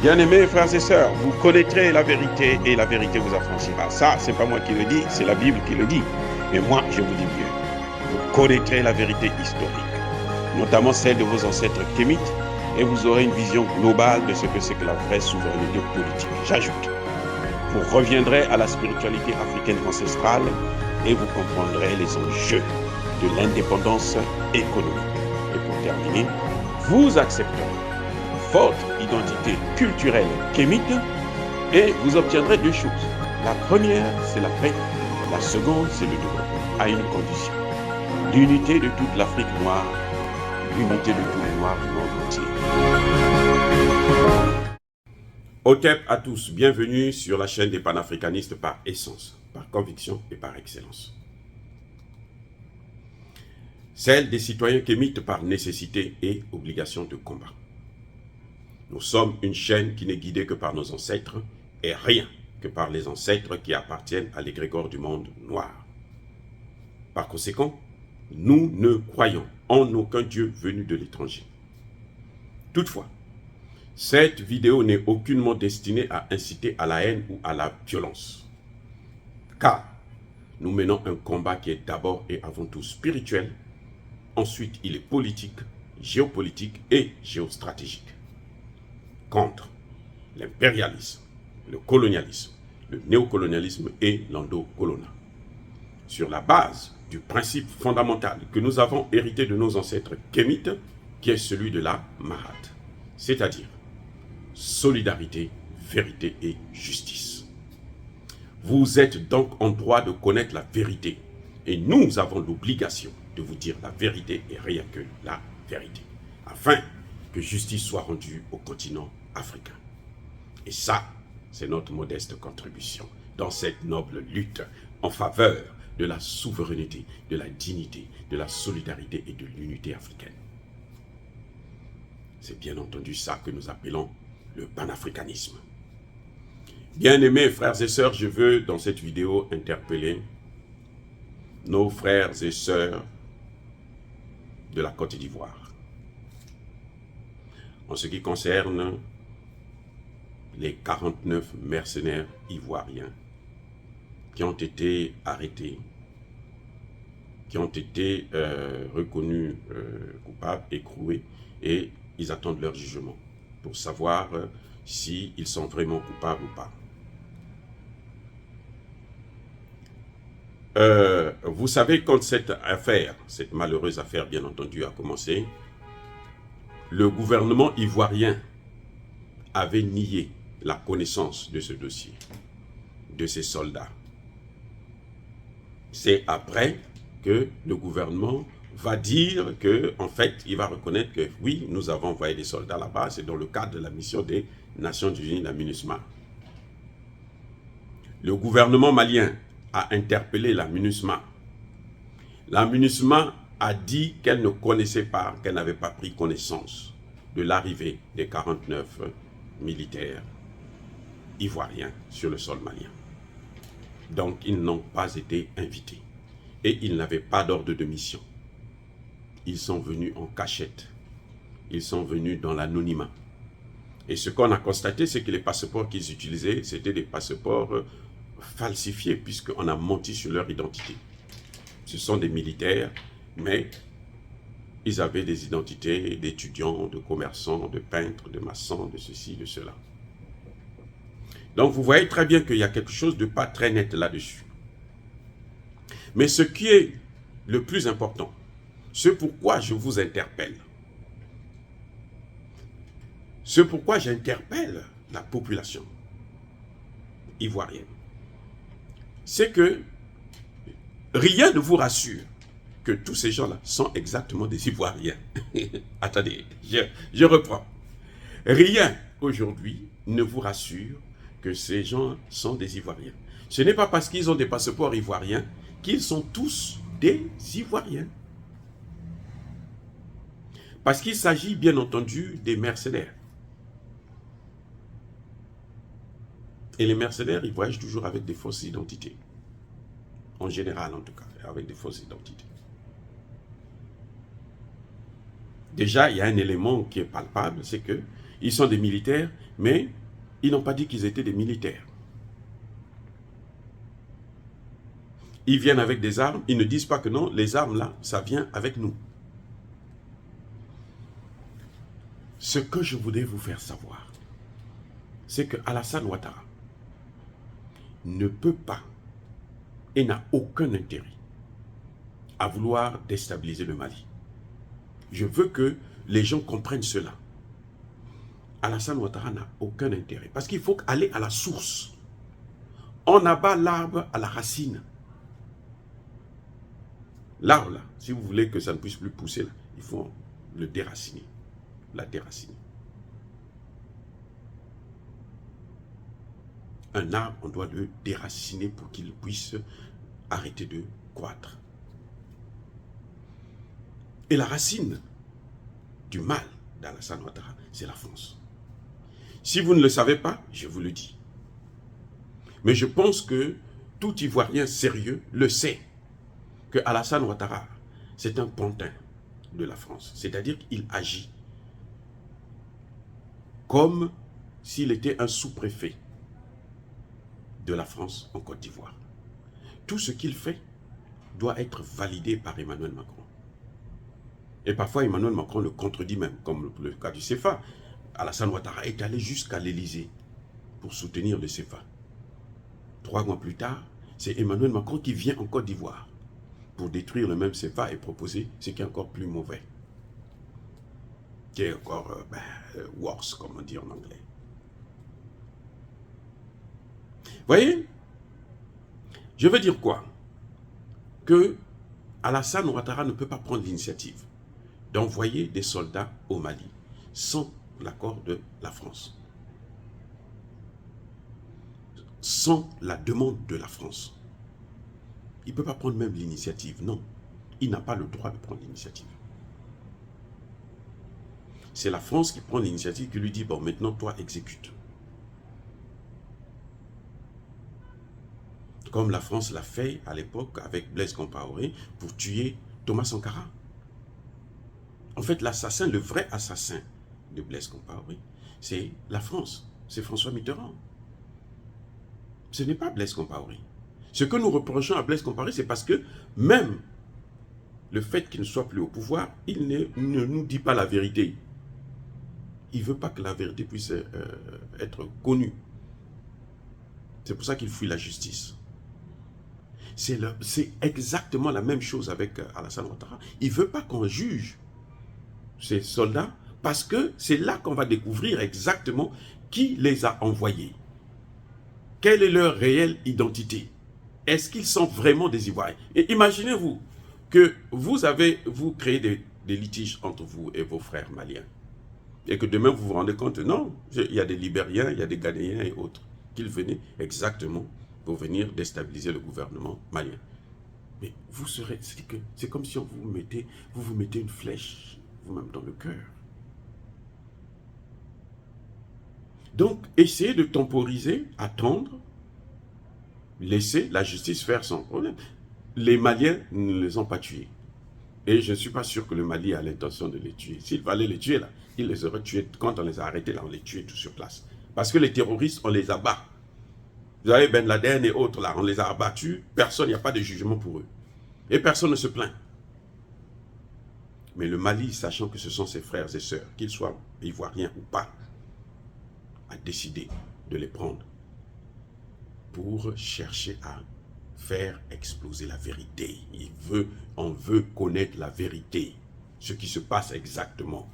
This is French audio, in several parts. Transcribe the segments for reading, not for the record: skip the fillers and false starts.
Bien-aimés frères et sœurs, vous connaîtrez la vérité et la vérité vous affranchira. Ça, c'est pas moi qui le dis, c'est la Bible qui le dit. Mais moi, je vous dis bien, vous connaîtrez la vérité historique, notamment celle de vos ancêtres kémites, et vous aurez une vision globale de ce que c'est que la vraie souveraineté politique. J'ajoute, vous reviendrez à la spiritualité africaine ancestrale et vous comprendrez les enjeux de l'indépendance économique. Et pour terminer, vous accepterez votre identité culturelle kémite et vous obtiendrez deux choses. La première, c'est la paix. La seconde, c'est le développement, à une condition. L'unité de toute l'Afrique noire, l'unité de tous les Noirs du monde entier. Otep à tous, bienvenue sur la chaîne des panafricanistes par essence, par conviction et par excellence. Celle des citoyens kémites par nécessité et obligation de combat. Nous sommes une chaîne qui n'est guidée que par nos ancêtres et rien que par les ancêtres qui appartiennent à l'égrégore du monde noir. Par conséquent, nous ne croyons en aucun Dieu venu de l'étranger. Toutefois, cette vidéo n'est aucunement destinée à inciter à la haine ou à la violence. Car nous menons un combat qui est d'abord et avant tout spirituel, ensuite il est politique, géopolitique et géostratégique. Contre l'impérialisme, le colonialisme, le néocolonialisme et l'endocolona. Sur la base du principe fondamental que nous avons hérité de nos ancêtres kémites, qui est celui de la Mahat, c'est-à-dire solidarité, vérité et justice. Vous êtes donc en droit de connaître la vérité, et nous avons l'obligation de vous dire la vérité et rien que la vérité, afin que justice soit rendue au continent africain. Et ça, c'est notre modeste contribution dans cette noble lutte en faveur de la souveraineté, de la dignité, de la solidarité et de l'unité africaine. C'est bien entendu ça que nous appelons le panafricanisme. Bien-aimés frères et sœurs, je veux dans cette vidéo interpeller nos frères et sœurs de la Côte d'Ivoire. En ce qui concerne les 49 mercenaires ivoiriens qui ont été arrêtés, qui ont été reconnus coupables, écroués, et ils attendent leur jugement pour savoir s'ils sont vraiment coupables ou pas. Vous savez, quand cette affaire, cette malheureuse affaire bien entendu a commencé, le gouvernement ivoirien avait nié la connaissance de ce dossier, de ces soldats. C'est après que le gouvernement va dire que, en fait, il va reconnaître que oui, nous avons envoyé des soldats là-bas, c'est dans le cadre de la mission des Nations Unies, la MINUSMA. Le gouvernement malien a interpellé la MINUSMA. La MINUSMA a dit qu'elle ne connaissait pas, qu'elle n'avait pas pris connaissance de l'arrivée des 49 militaires ivoiriens sur le sol malien. Donc, ils n'ont pas été invités. Et ils n'avaient pas d'ordre de mission. Ils sont venus en cachette. Ils sont venus dans l'anonymat. Et ce qu'on a constaté, c'est que les passeports qu'ils utilisaient, c'était des passeports falsifiés, puisqu'on a menti sur leur identité. Ce sont des militaires, mais ils avaient des identités d'étudiants, de commerçants, de peintres, de maçons, de ceci, de cela. Donc vous voyez très bien qu'il y a quelque chose de pas très net là-dessus. Mais ce qui est le plus important, ce pourquoi je vous interpelle, ce pourquoi j'interpelle la population ivoirienne, c'est que rien ne vous rassure que tous ces gens-là sont exactement des Ivoiriens. Attendez, je reprends. Rien aujourd'hui ne vous rassure que ces gens sont des Ivoiriens. Ce n'est pas parce qu'ils ont des passeports ivoiriens qu'ils sont tous des Ivoiriens. Parce qu'il s'agit bien entendu des mercenaires. Et les mercenaires, ils voyagent toujours avec des fausses identités. En général, en tout cas, avec des fausses identités. Déjà, il y a un élément qui est palpable, c'est que ils sont des militaires, mais ils n'ont pas dit qu'ils étaient des militaires. Ils viennent avec des armes, ils ne disent pas que non, les armes là, ça vient avec nous. Ce que je voudrais vous faire savoir, c'est que Alassane Ouattara ne peut pas et n'a aucun intérêt à vouloir déstabiliser le Mali. Je veux que les gens comprennent cela. Alassane Ouattara n'a aucun intérêt parce qu'il faut aller à la source. On abat l'arbre à la racine. L'arbre là, si vous voulez que ça ne puisse plus pousser, là, il faut le déraciner, la déraciner. Un arbre, on doit le déraciner pour qu'il puisse arrêter de croître. Et la racine du mal d'Alassane Ouattara, c'est la France. Si vous ne le savez pas, je vous le dis. Mais je pense que tout Ivoirien sérieux le sait, que Alassane Ouattara, c'est un pantin de la France. C'est-à-dire qu'il agit comme s'il était un sous-préfet de la France en Côte d'Ivoire. Tout ce qu'il fait doit être validé par Emmanuel Macron. Et parfois, Emmanuel Macron le contredit même, comme le cas du CFA. Alassane Ouattara est allé jusqu'à l'Élysée pour soutenir le CFA. 3 mois plus tard, c'est Emmanuel Macron qui vient en Côte d'Ivoire pour détruire le même CFA et proposer ce qui est encore plus mauvais. Qui est encore worse, comme on dit en anglais. Voyez, je veux dire quoi? Que Alassane Ouattara ne peut pas prendre l'initiative d'envoyer des soldats au Mali sans l'accord de la France. Sans la demande de la France. Il ne peut pas prendre même l'initiative, non. Il n'a pas le droit de prendre l'initiative. C'est la France qui prend l'initiative, qui lui dit, bon, maintenant, toi, exécute. Comme la France l'a fait à l'époque avec Blaise Compaoré pour tuer Thomas Sankara. En fait, l'assassin, le vrai assassin de Blaise Compaoré, c'est la France, c'est François Mitterrand. Ce n'est pas Blaise Compaoré. Ce que nous reprochons à Blaise Compaoré, c'est parce que même le fait qu'il ne soit plus au pouvoir, il ne nous dit pas la vérité. Il ne veut pas que la vérité puisse être connue. C'est pour ça qu'il fuit la justice. C'est exactement la même chose avec Alassane Ouattara. Il ne veut pas qu'on juge ces soldats parce que c'est là qu'on va découvrir exactement qui les a envoyés. Quelle est leur réelle identité? Est-ce qu'ils sont vraiment des Ivoiriens? Et imaginez-vous que vous créez des litiges entre vous et vos frères maliens. Et que demain vous vous rendez compte, non, il y a des Libériens, il y a des Ghanéens et autres, qu'ils venaient exactement pour venir déstabiliser le gouvernement malien. Mais vous serez, c'est comme si vous vous mettez une flèche vous-même dans le cœur. Donc, essayez de temporiser, attendre, laisser la justice faire son problème. Les Maliens ne les ont pas tués. Et je ne suis pas sûr que le Mali a l'intention de les tuer. S'il fallait les tuer, là, il les aurait tués. Quand on les a arrêtés, là, on les tuait tout sur place. Parce que les terroristes, on les abat. Vous avez Ben Laden et autres, là, on les a abattus. Personne, il n'y a pas de jugement pour eux. Et personne ne se plaint. Mais le Mali, sachant que ce sont ses frères et sœurs, qu'ils soient ivoiriens ou pas, a décidé de les prendre pour chercher à faire exploser la vérité. On veut connaître la vérité, ce qui se passe exactement.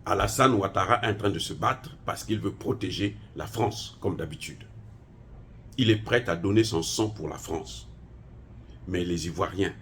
Alassane Ouattara est en train de se battre parce qu'il veut protéger la France, comme d'habitude. Il est prêt à donner son sang pour la France. Mais les Ivoiriens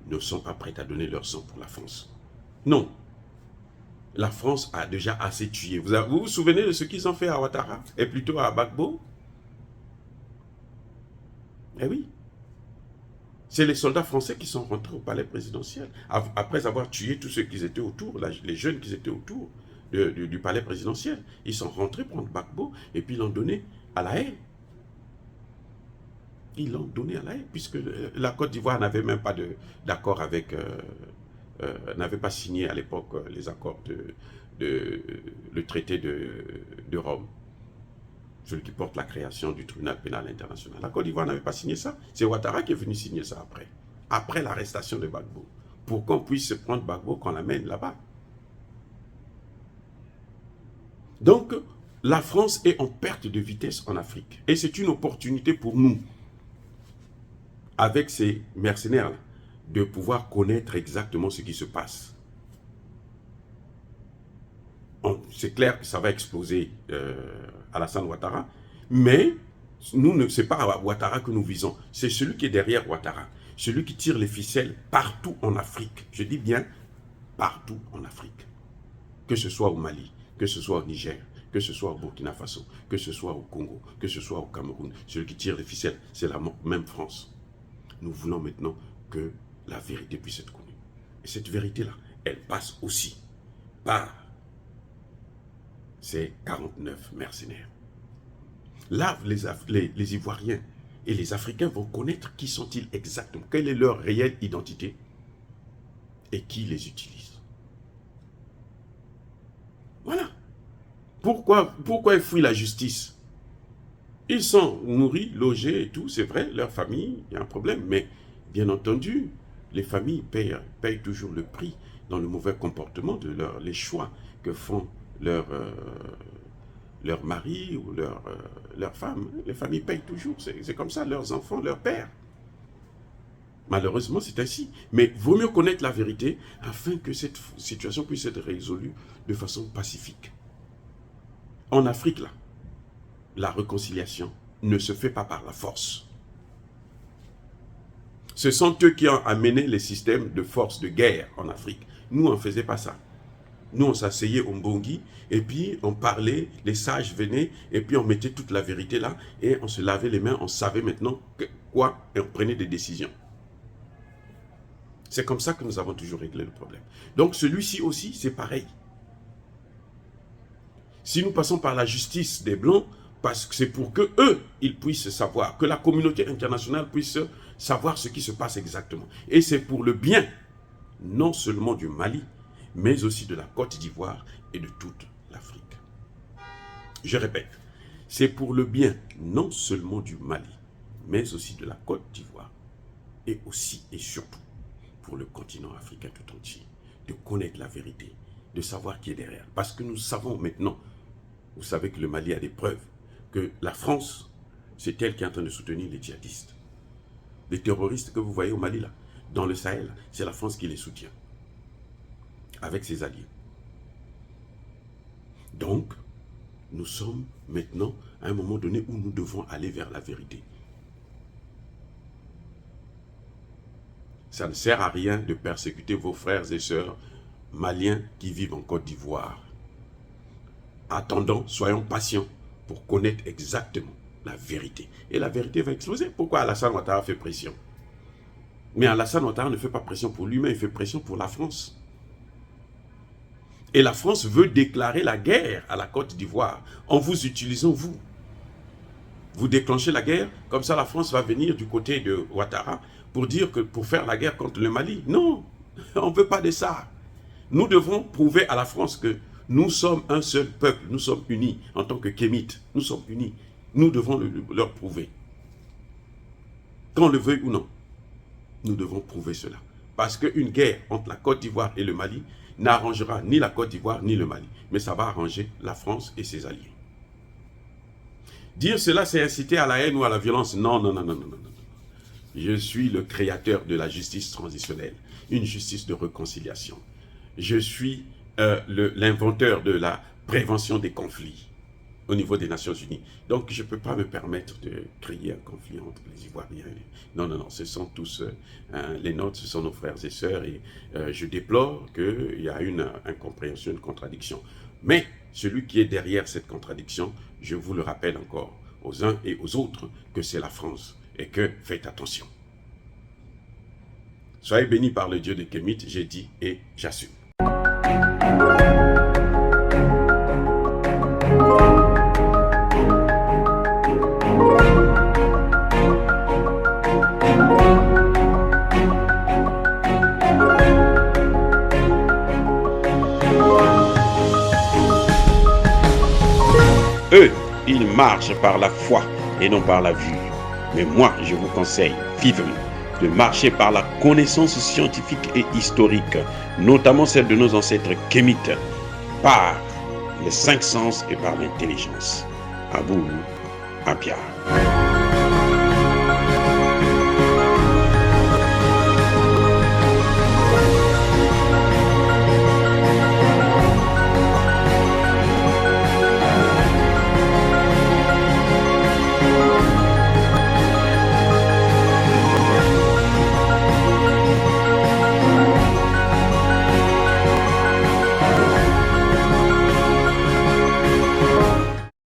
ne sont pas prêts à donner leur sang pour la France. Non. La France a déjà assez tué. Vous vous souvenez de ce qu'ils ont fait à Ouattara et plutôt à Gbagbo? Eh oui. C'est les soldats français qui sont rentrés au palais présidentiel après avoir tué tous ceux qui étaient autour, les jeunes qui étaient autour du palais présidentiel. Ils sont rentrés prendre Gbagbo et puis ils l'ont donné à la haie. Ils l'ont donné à la haie puisque la Côte d'Ivoire n'avait même pas d'accord avec n'avait pas signé à l'époque les accords le traité de Rome, celui qui porte la création du tribunal pénal international. La Côte d'Ivoire n'avait pas signé ça. C'est Ouattara qui est venu signer ça après l'arrestation de Gbagbo, pour qu'on puisse prendre Gbagbo, qu'on l'amène là-bas. Donc, la France est en perte de vitesse en Afrique. Et c'est une opportunité pour nous, avec ces mercenaires-là, de pouvoir connaître exactement ce qui se passe. C'est clair que ça va exploser Alassane Ouattara, mais nous, ce n'est pas Ouattara que nous visons, c'est celui qui est derrière Ouattara, celui qui tire les ficelles partout en Afrique. Je dis bien partout en Afrique, que ce soit au Mali, que ce soit au Niger, que ce soit au Burkina Faso, que ce soit au Congo, que ce soit au Cameroun. Celui qui tire les ficelles, c'est la même France. Nous voulons maintenant que la vérité puisse être connue. Et cette vérité-là, elle passe aussi par ces 49 mercenaires. Là, les Ivoiriens et les Africains vont connaître qui sont-ils exactement, quelle est leur réelle identité et qui les utilise. Voilà. Pourquoi ils fuient la justice? Ils sont nourris, logés et tout, c'est vrai, leur famille, il y a un problème, mais bien entendu, les familles payent toujours le prix dans le mauvais comportement de les choix que font leur mari ou leur femme. Les familles payent toujours, c'est comme ça, leurs enfants, leurs pères. Malheureusement, c'est ainsi. Mais vaut mieux connaître la vérité afin que cette situation puisse être résolue de façon pacifique. En Afrique, là, la réconciliation ne se fait pas par la force. Ce sont eux qui ont amené les systèmes de force de guerre en Afrique. Nous, on ne faisait pas ça. Nous, on s'asseyait au Mbongi, et puis on parlait, les sages venaient, et puis on mettait toute la vérité là, et on se lavait les mains, on savait maintenant quoi, et on prenait des décisions. C'est comme ça que nous avons toujours réglé le problème. Donc celui-ci aussi, c'est pareil. Si nous passons par la justice des Blancs, parce que c'est pour que eux, ils puissent savoir, que la communauté internationale puisse savoir ce qui se passe exactement. Et c'est pour le bien, non seulement du Mali, mais aussi de la Côte d'Ivoire et de toute l'Afrique. Je répète, c'est pour le bien, non seulement du Mali, mais aussi de la Côte d'Ivoire, et aussi et surtout pour le continent africain tout entier, de connaître la vérité, de savoir qui est derrière. Parce que nous savons maintenant, vous savez que le Mali a des preuves, que la France, c'est elle qui est en train de soutenir les djihadistes. Les terroristes que vous voyez au Mali, là, dans le Sahel, c'est la France qui les soutient, avec ses alliés. Donc, nous sommes maintenant à un moment donné où nous devons aller vers la vérité. Ça ne sert à rien de persécuter vos frères et sœurs maliens qui vivent en Côte d'Ivoire. Attendons, soyons patients pour connaître exactement la vérité. Et la vérité va exploser. Pourquoi Alassane Ouattara fait pression? Mais Alassane Ouattara ne fait pas pression pour lui-même, il fait pression pour la France. Et la France veut déclarer la guerre à la Côte d'Ivoire en vous utilisant, vous. Vous déclenchez la guerre, comme ça la France va venir du côté de Ouattara pour dire que pour faire la guerre contre le Mali. Non, on ne veut pas de ça. Nous devons prouver à la France que nous sommes un seul peuple, nous sommes unis en tant que Kémites, nous sommes unis. Nous devons leur prouver. Qu'on le veuille ou non, nous devons prouver cela. Parce qu'une guerre entre la Côte d'Ivoire et le Mali n'arrangera ni la Côte d'Ivoire ni le Mali. Mais ça va arranger la France et ses alliés. Dire cela, c'est inciter à la haine ou à la violence. Non, non, non, non, non, non, non. Je suis le créateur de la justice transitionnelle, une justice de réconciliation. Je suis l'inventeur de la prévention des conflits au niveau des Nations Unies. Donc, je ne peux pas me permettre de créer un conflit entre les Ivoiriens. Non, non, non, ce sont tous les nôtres, ce sont nos frères et sœurs. Et je déplore qu'il y a une incompréhension, une contradiction. Mais celui qui est derrière cette contradiction, je vous le rappelle encore aux uns et aux autres que c'est la France et que faites attention. Soyez bénis par le Dieu de Kémit, j'ai dit et j'assume. Eux, ils marchent par la foi et non par la vue. Mais moi, je vous conseille vivement de marcher par la connaissance scientifique et historique, notamment celle de nos ancêtres kémites, par les 5 sens et par l'intelligence. Abou Abia.